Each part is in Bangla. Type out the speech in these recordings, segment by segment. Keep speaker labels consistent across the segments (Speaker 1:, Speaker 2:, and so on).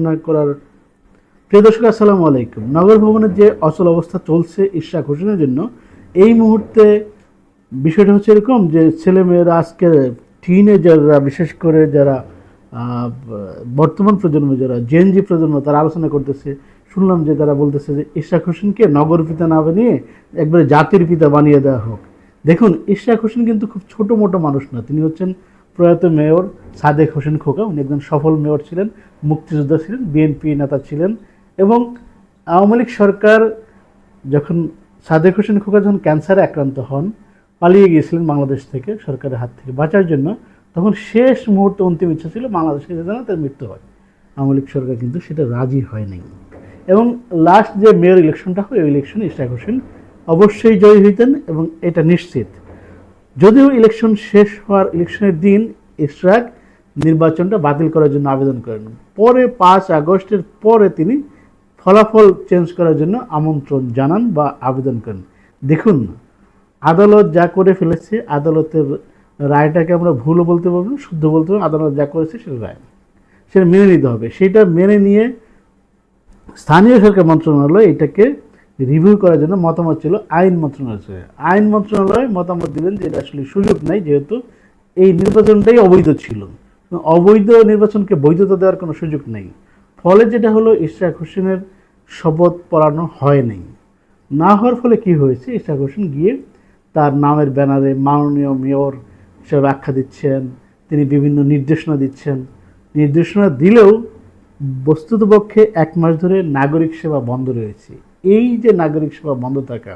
Speaker 1: ঘোষণা করার। প্রিয় দর্শক, আসসালামু আলাইকুম। নগর ভবনের যে অচল অবস্থা চলছে ইশরাক হোসেনের জন্য, এই মুহূর্তে বিষয়টা হচ্ছে এরকম যে ছেলেমেয়েরা আজকে টিনেজাররা, বিশেষ করে যারা বর্তমান প্রজন্ম, যারা জেনজি প্রজন্ম, তারা আলোচনা করতেছে। শুনলাম যে তারা বলতেছে যে ইশরাক হোসেনকে নগর পিতা না বানিয়ে একবারে জাতির পিতা বানিয়ে দেওয়া হোক। দেখুন, ইশরাক হোসেন কিন্তু খুব ছোটো মোটো মানুষ না। তিনি হচ্ছেন প্রয়াত মেয়র সাদেক হোসেন খোকা। উনি একজন সফল মেয়র ছিলেন, মুক্তিযোদ্ধা ছিলেন, বিএনপি নেতা ছিলেন। এবং আওয়ামী লীগ সরকার যখন, সাদেক হোসেন খোকা যখন ক্যান্সারে আক্রান্ত হন, পালিয়ে গিয়েছিলেন বাংলাদেশ থেকে সরকারের হাত থেকে বাঁচার জন্য, তখন শেষ মুহূর্তে অন্তিম ইচ্ছা ছিল বাংলাদেশে যেন তার মৃত্যু হয়। আওয়ামী লীগ সরকার কিন্তু সেটা রাজি হয় নাই। এবং লাস্ট যে মেয়র ইলেকশনটা হয়, ওই ইলেকশনে ইশরাক হোসেন অবশ্যই জয়ী হইতেন এবং এটা নিশ্চিত। যদিও ইলেকশন শেষ হওয়ার ইলেকশনের দিন ইশরাক নির্বাচনটা বাতিল করার জন্য আবেদন করেন। পরে 5 আগস্টের পরে তিনি ফলাফল চেঞ্জ করার জন্য আমন্ত্রণ জানান বা আবেদন করেন। দেখুন, আদালত যা করে ফেলেছে, আদালতের রায়টাকে আমরা ভুলও বলতে পারবো না, শুদ্ধ বলতে পারবো। আদালত যা করেছে সেটা রায়, সেটা মেনে নিতে হবে। সেটা মেনে নিয়ে স্থানীয় সরকার মন্ত্রণালয় এটাকে রিভিউ করার জন্য মতামত ছিল আইন মন্ত্রণালয়। আইন মন্ত্রণালয় মতামত দিলেন যে এটা আসলে সুযোগ নাই, যেহেতু এই নির্বাচনটাই অবৈধ ছিল। অবৈধ নির্বাচনকে বৈধতা দেওয়ার কোনো সুযোগ নেই। ফলে যেটা হলো, ইশরাক হোসেনের শপথ পড়ানো হয় নাই। না হওয়ার ফলে কি হয়েছে, ইশরাক হোসেন গিয়ে তার নামের ব্যানারে মাননীয় মেয়র হিসেবে আখ্যা দিচ্ছেন, তিনি বিভিন্ন নির্দেশনা দিচ্ছেন। নির্দেশনা দিলেও বস্তুতপক্ষে 1 মাস ধরে নাগরিক সেবা বন্ধ রয়েছে। এই যে নাগরিক সেবা বন্ধ থাকা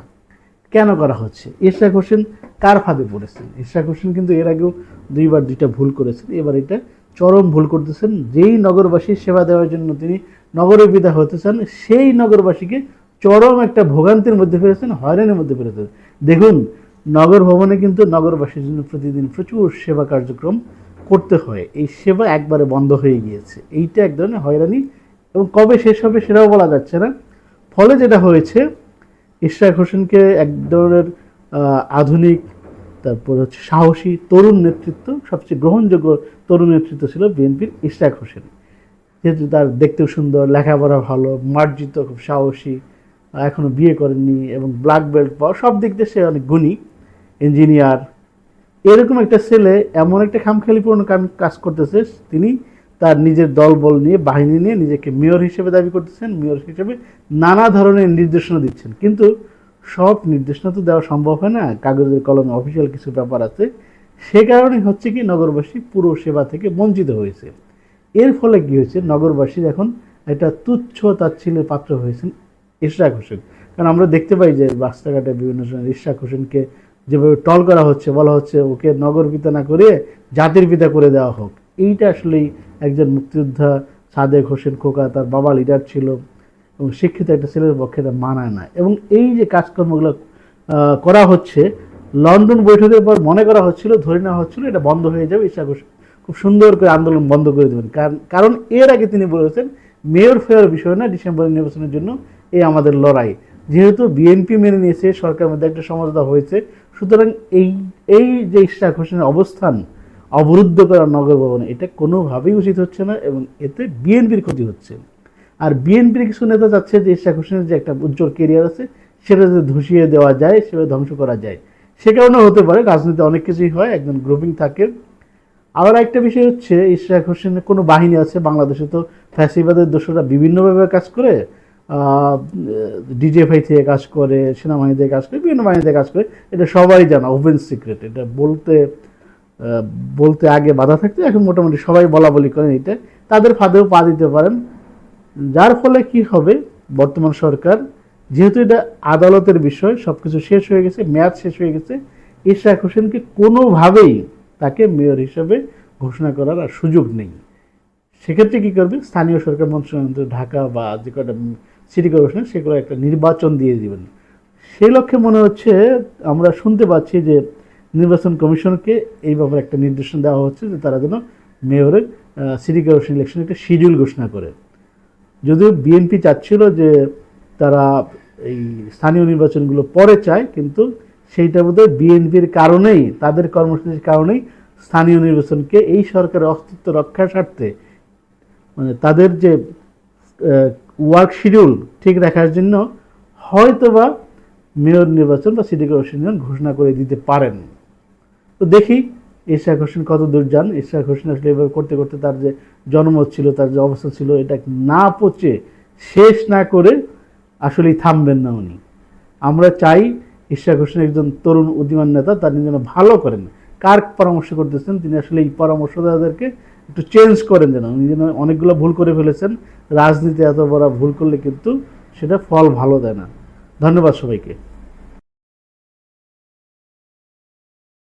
Speaker 1: কেন করা হচ্ছে? ইশরাক হোসেন কার ফাঁদে পড়েছেন? ইশরাক হোসেন কিন্তু এর আগেও 2বার 2টা ভুল করেছেন, এবার এটা চরম ভুল করতেছেন। যেই নগরবাসীর সেবা দেওয়ার জন্য তিনি নগরের পিতা হতে চান, সেই নগরবাসীকে চরম একটা ভোগান্তির মধ্যে ফেলেছেন, হয়রানির মধ্যে ফেলেছেন। দেখুন, নগর ভবনে কিন্তু নগরবাসীর জন্য প্রতিদিন প্রচুর সেবা কার্যক্রম করতে হয়। এই সেবা একবারে বন্ধ হয়ে গিয়েছে। এইটা এক ধরনের হয়রানি, এবং কবে শেষ হবে সেটাও বলা যাচ্ছে না। ফলে যেটা হয়েছে, ইশরাক হোসেনকে এক ধরনের আধুনিক, তারপর হচ্ছে সাহসী তরুণ নেতৃত্ব, সবচেয়ে গ্রহণযোগ্য তরুণ নেতৃত্ব ছিল বিএনপির ইশরাক হোসেন। যেহেতু তার দেখতেও সুন্দর, লেখাপড়া ভালো, মার্জিত, খুব সাহসী, এখনও বিয়ে করেননি এবং ব্ল্যাক বেল্ট পাওয়া, সব দিক দিয়ে সে অনেক গুণী, ইঞ্জিনিয়ার। এরকম একটা ছেলে এমন একটা খামখেয়ালিপূর্ণ কাজ করতেছে, তিনি তার নিজের দলবল নিয়ে, বাহিনী নিয়ে নিজেকে মেয়র হিসেবে দাবি করতেছেন, মেয়র হিসেবে নানা ধরনের নির্দেশনা দিচ্ছেন। কিন্তু সব নির্দেশনা তো দেওয়া সম্ভব হয় না, কাগজের কলমে অফিসিয়াল কিছু ব্যাপার আছে। সে কারণে হচ্ছে কি, নগরবাসী পুরো সেবা থেকে বঞ্চিত হয়েছে। এর ফলে কি হয়েছে, নগরবাসীর এখন একটা তুচ্ছ তাচ্ছিল্যের পাত্র হয়েছেন ইশরাক হোসেন। কারণ আমরা দেখতে পাই যে রাস্তাঘাটে বিভিন্ন সময় ইশরাক হোসেনকে যেভাবে টল করা হচ্ছে, বলা হচ্ছে ওকে নগর পিতা না করে জাতির পিতা করে দেওয়া হোক। এইটা আসলেই একজন মুক্তিযোদ্ধা সাদেক হোসেন খোকা, তার বাবা লিডার ছিল এবং শিক্ষিত একটা ছেলের পক্ষে এটা মানায় না। এবং এই যে কাজকর্মগুলো করা হচ্ছে, লন্ডন বৈঠকের পর মনে করা হচ্ছিল, ধরে নেওয়া হচ্ছিল এটা বন্ধ হয়ে যাবে, ইশরাক হোসেন খুব সুন্দর করে আন্দোলন বন্ধ করে দেবেন। কারণ এর আগে তিনি বলেছেন মেয়র ফেয়ার বিষয় না, ডিসেম্বরের নির্বাচনের জন্য এই আমাদের লড়াই। যেহেতু বিএনপি মেনে নিয়েছে, সরকারের মধ্যে একটা সমঝোতা হয়েছে, সুতরাং এই যে ইশরাক হোসেনের অবস্থান অবরুদ্ধ করা নগর ভবনে, এটা কোনোভাবেই উচিত হচ্ছে না এবং এতে বিএনপির ক্ষতি হচ্ছে। আর বিএনপির কিছু নেতা চাচ্ছে যে ইশরাক হোসেনের যে একটা উজ্জ্বল কেরিয়ার আছে সেটা যদি ধসিয়ে দেওয়া যায়, সেটা ধ্বংস করা যায়। সে কারণে হতে পারে, রাজনীতি অনেক কিছুই হয়, একজন গ্রুপিং থাকে। আবার একটা বিষয় হচ্ছে, ইশরাক হোসেনের কোনো বাহিনী আছে বাংলাদেশে, তো ফ্যাসিবাদের দোষরা বিভিন্নভাবে কাজ করে, ডিজিএফআই থেকে কাজ করে, সেনাবাহিনী থেকে কাজ করে, বিভিন্ন বাহিনী থেকে কাজ করে। এটা সবাই জানা, ওপেন সিক্রেট। এটা বলতে আগে বাধা থাকতো, এখন মোটামুটি সবাই বলা বলি করেন। এটা তাদের ফাঁদেও পা দিতে পারেন। যার ফলে কি হবে, বর্তমান সরকার, যেহেতু এটা আদালতের বিষয়, সব কিছু শেষ হয়ে গেছে, মেয়াদ শেষ হয়ে গেছে, ইশরাক হোসেনকে কোনোভাবেই তাকে মেয়র হিসেবে ঘোষণা করার আর সুযোগ নেই। সেক্ষেত্রে কী করবে, স্থানীয় সরকার মন্ত্রণালয়, ঢাকা বা যে কটা সিটি কর্পোরেশন, সেগুলো একটা নির্বাচন দিয়ে দিবেন। সেই লক্ষ্যে মনে হচ্ছে, আমরা শুনতে পাচ্ছি যে নির্বাচন কমিশনকে এই ব্যাপারে একটা নির্দেশনা দেওয়া হচ্ছে যে তারা যেন মেয়রের সিটি কর্পোরেশন ইলেকশন একটা শিডিউল ঘোষণা করে। যদিও বিএনপি চাচ্ছিল যে তারা এই স্থানীয় নির্বাচনগুলো পরে চায়, কিন্তু সেইটা বোধহয় বিএনপির কারণেই, তাদের কর্মসূচির কারণেই স্থানীয় নির্বাচনকে এই সরকারের অস্তিত্ব রক্ষার স্বার্থে, মানে তাদের যে ওয়ার্ক শিডিউল ঠিক রাখার জন্য হয়তোবা মেয়র নির্বাচন বা সিটি কর্পোরেশন ঘোষণা করে দিতে পারেন। তো দেখি ইশরাক হোসেন কত দূর যান। ইশরাক হোসেন আসলে এভাবে করতে করতে তার যে জনমত ছিল, তার যে অবস্থা ছিল, এটা না পচে শেষ না করে আসলেই থামবেন না উনি। আমরা চাই ইশরাক হোসেন একজন তরুণ উদীয়মান নেতা, তার যেন ভালো করেন। কার পরামর্শ করতেছেন তিনি আসলে এই পরামর্শদাতাদেরকে একটু চেঞ্জ করেন, যেন উনি যেন অনেকগুলো ভুল করে ফেলেছেন। রাজনীতি এত বড় ভুল করলে কিন্তু সেটা ফল ভালো দেয় না। ধন্যবাদ সবাইকে।